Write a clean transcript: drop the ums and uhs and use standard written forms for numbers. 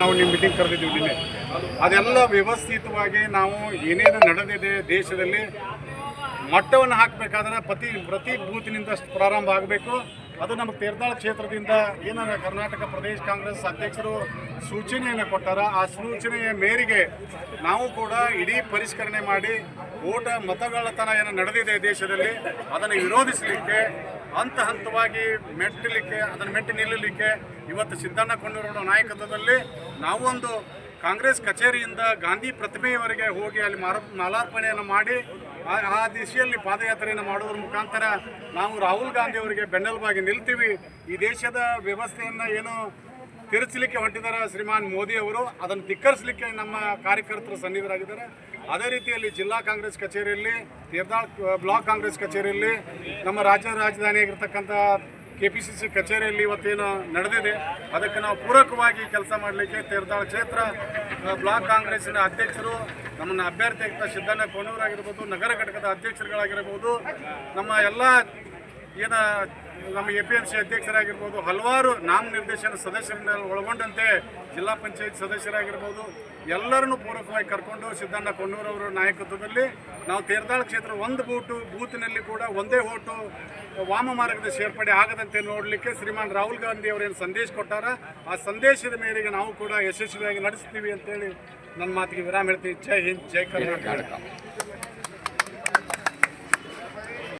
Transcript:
ನಾವು ನಿಮ್ಮ ಮೀಟಿಂಗ್ ಕರೆದಿದ್ದೀವಿ ನಿನ್ನೆ. ಅದೆಲ್ಲ ವ್ಯವಸ್ಥಿತವಾಗಿ ನಾವು ಏನೇನು ನಡೆದಿದೆ ದೇಶದಲ್ಲಿ ಮಟ್ಟವನ್ನು ಹಾಕಬೇಕಾದ್ರೆ ಪ್ರತಿ ಬೂತಿನಿಂದ ಪ್ರಾರಂಭ ಆಗಬೇಕು. ಅದು ನಮ್ಮ ತೀರ್ಥಾಳ ಕ್ಷೇತ್ರದಿಂದ ಏನು ಕರ್ನಾಟಕ ಪ್ರದೇಶ ಕಾಂಗ್ರೆಸ್ ಅಧ್ಯಕ್ಷರು ಸೂಚನೆಯನ್ನು ಕೊಟ್ಟಾರ, ಆ ಸೂಚನೆಯ ಮೇರೆಗೆ ನಾವು ಕೂಡ ಇಡೀ ಪರಿಷ್ಕರಣೆ ಮಾಡಿ ಮತಗಳ್ಳತನ ಏನು ನಡೆದಿದೆ ದೇಶದಲ್ಲಿ ಅದನ್ನು ವಿರೋಧಿಸಲಿಕ್ಕೆ ಹಂತವಾಗಿ ಅದನ್ನು ಮೆಟ್ಟಿ ನಿಲ್ಲಲಿಕ್ಕೆ ಇವತ್ತು ಸಿದ್ದಣ್ಣ ಕೊಂಡೂರವರ ನಾಯಕತ್ವದಲ್ಲಿ ನಾವೊಂದು ಕಾಂಗ್ರೆಸ್ ಕಚೇರಿಯಿಂದ ಗಾಂಧಿ ಪ್ರತಿಮೆಯವರೆಗೆ ಹೋಗಿ ಅಲ್ಲಿ ಮಾಲಾರ್ಪಣೆಯನ್ನು ಮಾಡಿ ಆ ದಿಶೆಯಲ್ಲಿ ಪಾದಯಾತ್ರೆಯನ್ನು ಮಾಡೋದ್ರ ಮುಖಾಂತರ ನಾವು ರಾಹುಲ್ ಗಾಂಧಿ ಅವರಿಗೆ ಬೆನ್ನೆಲುಬಾಗಿ ನಿಲ್ತೀವಿ. ಈ ದೇಶದ ವ್ಯವಸ್ಥೆಯನ್ನು ಏನು ತಿರುಚಲಿಕ್ಕೆ ಹೊಂಟಿದ್ದಾರೆ ಶ್ರೀಮಾನ್ ಮೋದಿ ಅವರು, ಅದನ್ನು ಧಿಕ್ಕರಿಸಲಿಕ್ಕೆ ನಮ್ಮ ಕಾರ್ಯಕರ್ತರು ಸನ್ನಿಧರಾಗಿದ್ದಾರೆ. ಅದೇ ರೀತಿಯಲ್ಲಿ ಜಿಲ್ಲಾ ಕಾಂಗ್ರೆಸ್ ಕಚೇರಿಯಲ್ಲಿ, ತೀರ್ಥಾಳ್ ಬ್ಲಾಕ್ ಕಾಂಗ್ರೆಸ್ ಕಚೇರಿಯಲ್ಲಿ, ನಮ್ಮ ರಾಜಧಾನಿಯಾಗಿರ್ತಕ್ಕಂಥ KPCC ಕಚೇರಿಯಲ್ಲಿ ಇವತ್ತೇನು ನಡೆದಿದೆ ಅದಕ್ಕೆ ನಾವು ಪೂರಕವಾಗಿ ಕೆಲಸ ಮಾಡಲಿಕ್ಕೆ ತೀರ್ಥಾಳ ಕ್ಷೇತ್ರ ಬ್ಲಾಕ್ ಕಾಂಗ್ರೆಸ್ಸಿನ ಅಧ್ಯಕ್ಷರು, ನಮ್ಮನ್ನು ಅಭ್ಯರ್ಥಿ ಆಗ್ತಾ ಸಿದ್ದಣ್ಣ ಕೊಂಡೂರಾಗಿರ್ಬೋದು, ನಗರ ಘಟಕದ ಅಧ್ಯಕ್ಷರುಗಳಾಗಿರ್ಬೋದು, ನಮ್ಮ ಎಲ್ಲ ನಮ್ಮ APMC ಅಧ್ಯಕ್ಷರಾಗಿರ್ಬೋದು, ಹಲವಾರು ನಾಮನಿರ್ದೇಶನ ಸದಸ್ಯರನ್ನ ಒಳಗೊಂಡಂತೆ ಜಿಲ್ಲಾ ಪಂಚಾಯತ್ ಸದಸ್ಯರಾಗಿರ್ಬೋದು, ಎಲ್ಲರನ್ನೂ ಪೂರಕವಾಗಿ ಕರ್ಕೊಂಡು ಸಿದ್ದಣ್ಣ ಕೊಂಡೂರವರ ನಾಯಕತ್ವದಲ್ಲಿ ನಾವು ತೀರ್ಥಾಳ ಕ್ಷೇತ್ರ ಒಂದು ಬೂತಿನಲ್ಲಿ ಕೂಡ ಒಂದೇ ಓಟು ವಾಮ ಮಾರ್ಗದ ಸೇರ್ಪಡೆ ಆಗದಂತೆ ನೋಡಲಿಕ್ಕೆ ಶ್ರೀಮಾನ್ ರಾಹುಲ್ ಗಾಂಧಿ ಅವರೇನು ಸಂದೇಶ ಕೊಟ್ಟಾರ, ಆ ಸಂದೇಶದ ಮೇರೆಗೆ ನಾವು ಕೂಡ ಯಶಸ್ವಿಯಾಗಿ ನಡೆಸ್ತೀವಿ ಅಂತೇಳಿ ನನ್ನ ಮಾತಿಗೆ ವಿರಾಮ ಹೇಳ್ತೀವಿ. ಜೈ ಹಿಂದ್, ಜೈ ಕರ್ನಾಟಕ.